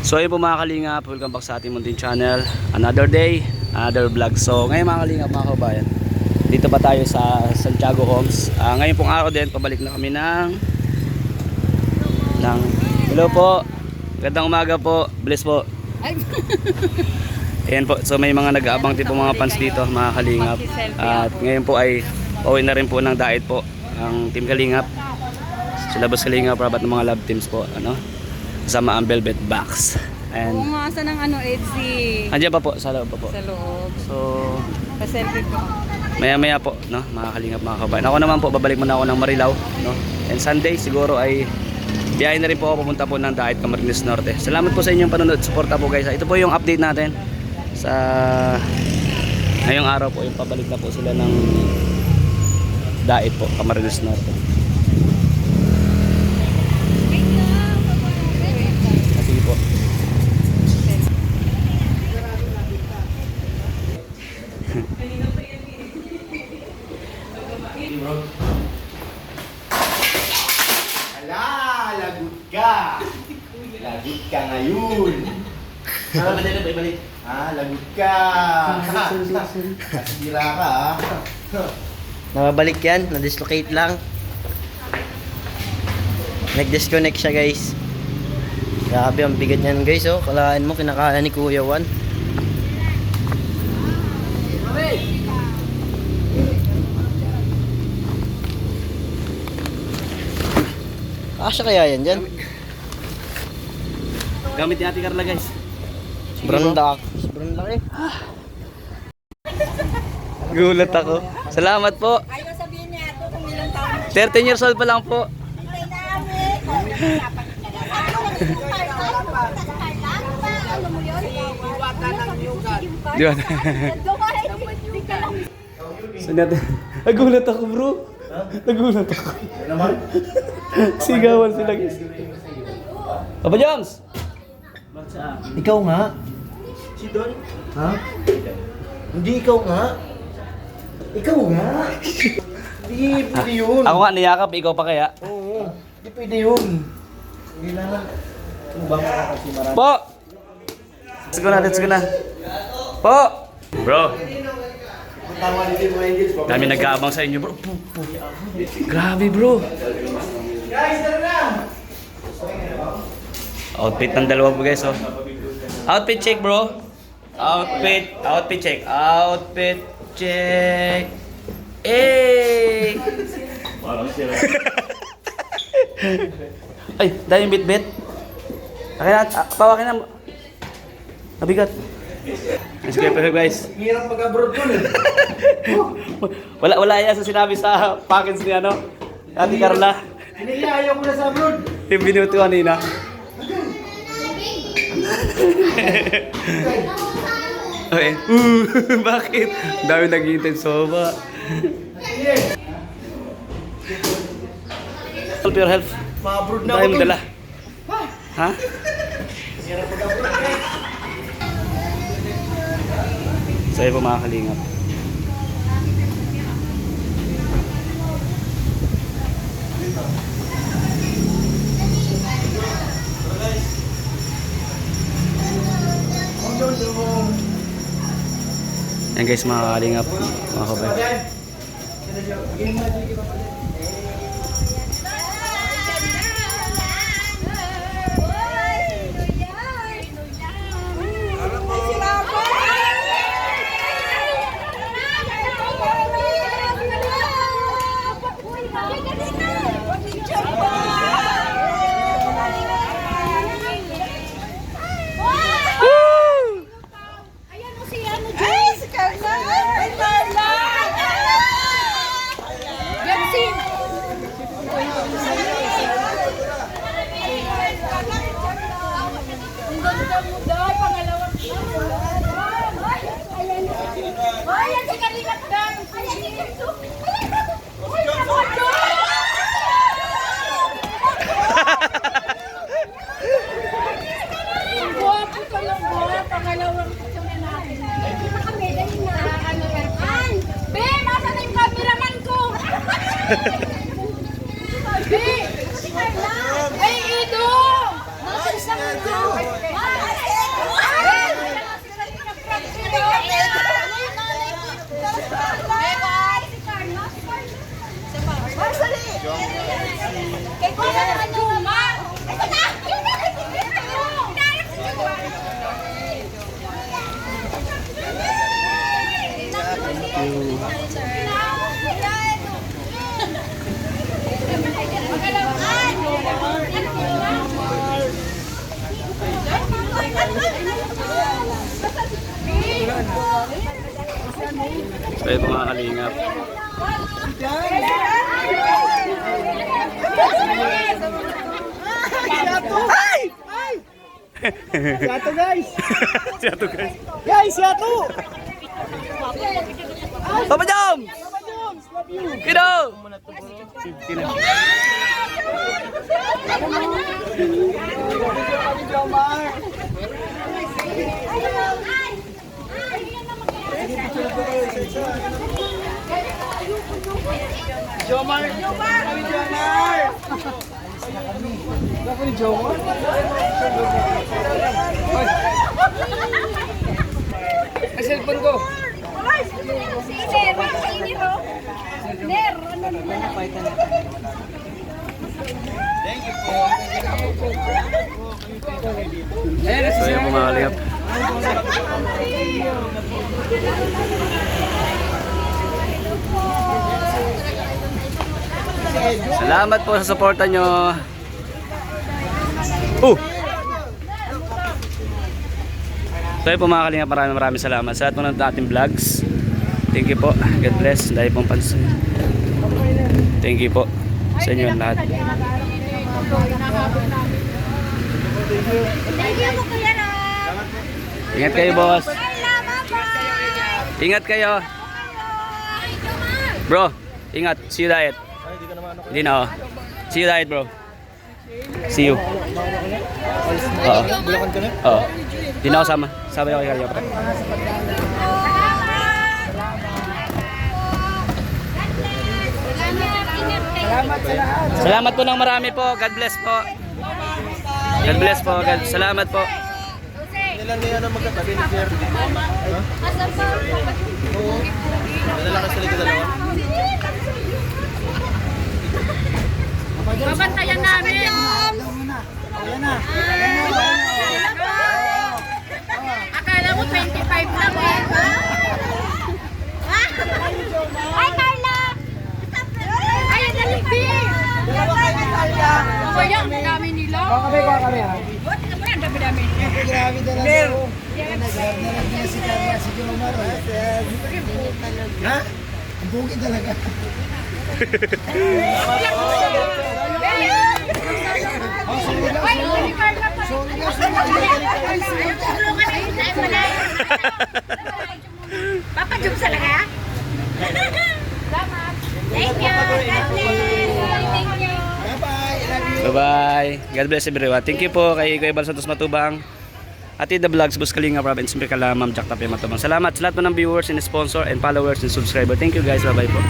So ayun po mga kalingap, welcome back sa ating munting channel. Another day, another vlog. So ngayon mga kalingap, mga kabayan, dito pa tayo sa Santiago Homes. Ngayon pong araw din, pabalik na kami ng hello po, gandang umaga po, bless po. Ayan po, so may mga nag-aabang din po mga fans dito mga kalingap. At ngayon po ay pauwi na rin po ng diet po ang Team Kalingap. Sila Boss Kalingap, rabat ng mga love teams po, ano, kasama ang Velvet Box. And umasa ng ano, Edsy. andiyan pa po, sa loob pa po. Sa loob. So Pa-selfie ko. maya po, no, mga kalingap, mga kabayan. Ako naman po, babalik muna ako ng Marilao, no. And Sunday siguro ay biyahe na rin po ako pupunta po ng Daet Camarines Norte. Salamat po sa inyong panonood, suporta po guys. Ito po yung update natin sa ngayong araw po, yung pabalik na po sila ng Daet po, Camarines Norte. Sige po. Lagot ka! Lagot ka ngayon! Balik. Lagot ka! Kasira ka Nababalik yan, na-dislocate lang. Nag-disconnect siya guys. Grabe, ang bigat niyan guys, oh. Kalahin mo, kinakaya ni Kuya Juan. Kasya kaya yan dyan? Gamit ni Ate Carla guys. Sobrang laki. Gulat ako. Salamat po. Ayaw sabihin niya ito kung ilang taon. 13 years old pa lang po. Yun. So natin. Nagulat ako bro. Nagulat ako. Sigawan sila guys. Papa Joms! Ikaw nga. Si Don? Ha? Hindi ikaw nga. Ikaw nga. Hindi pwede yun. Ako nga niyakap, ikaw pa kaya? Oo. Hindi pwede yun. Hindi na. Ano ba mga kasi marami? Po! Let's go na. Po! Bro! Dami nag-aabang sa inyo bro. Grabe bro. Guys, tara na! Outfit ng dalawa po guys, oh. Outfit check bro. Outfit check. Outfit check. Eh. Ay, daming bit-bit. Akin na, pawakin na. Nabigat. Let's go guys. Hirap mag-abroad dun Wala yan sa sinabi sa package ni ano. Ate Carla. Iniyayaw ko na sa abroad. Yung binuto kanina. Okay. Bakit? Ang dami naghihintay sa soba. For your health. Ma-abroad na Dahil ako mo dun. dala. Ha? So ayun po mga kalingap. Yan guys mga kalingap, mga kabay. Hey, Ido! Mabilis lang ito! So ito mga kalingap. Siyato guys! Siyato guys. Guys, siyato! Papa Joms! Kino! Kino. Jomar! Kami Jomar! Ako ni Jomar? Ay, cellphone ko! So yun po mga kalingap. Salamat po sa suporta nyo. So yun po mga kalingap, maraming salamat sa lahat po ng ating vlogs. Thank you po. God bless. Dahil pong pansin. Thank you po sa inyo lahat. Thank you po kuya na. Ingat kayo, boss. Ingat kayo. Bro, ingat. See you diet. Hindi na oh. See you diet, bro. See you. Oo. Bulakan ka na? Oo. Hindi na ako sama. Sabi ako kay Kalingap. Salamat po ng marami po. God bless po. God bless po. Salamat po. Ilan na yan ang magkatabi ni Pierre? Oo. Malalakas sa likod dalawa? Babantayan namin. Akala mo 25 lang eh. Ay, Carla! Ay, nalipi! Kaya, ang dami nila. Kami ha? Buti ka pa yan, dami-dami. Grabe talaga. Nagnalag niya si Carla, si Jomar. Ha? Ang bugi talaga. Ay, si Carla pa. Ayaw tulungan na yun. Ayaw mo na. Papajum sa laga? Salamat. Thank you. God bless. Thank you. Bye-bye. I love you. Bye-bye. God bless everyone. Thank you po kay Kuya Bal Santos Matubang. Ati The Vlogs, Boss Kalingap, Rob, and siyempre kala Ma'am Jack Tapia Matubang. Salamat sa lahat po ng viewers and sponsor and followers and subscriber. Thank you guys. Bye-bye po.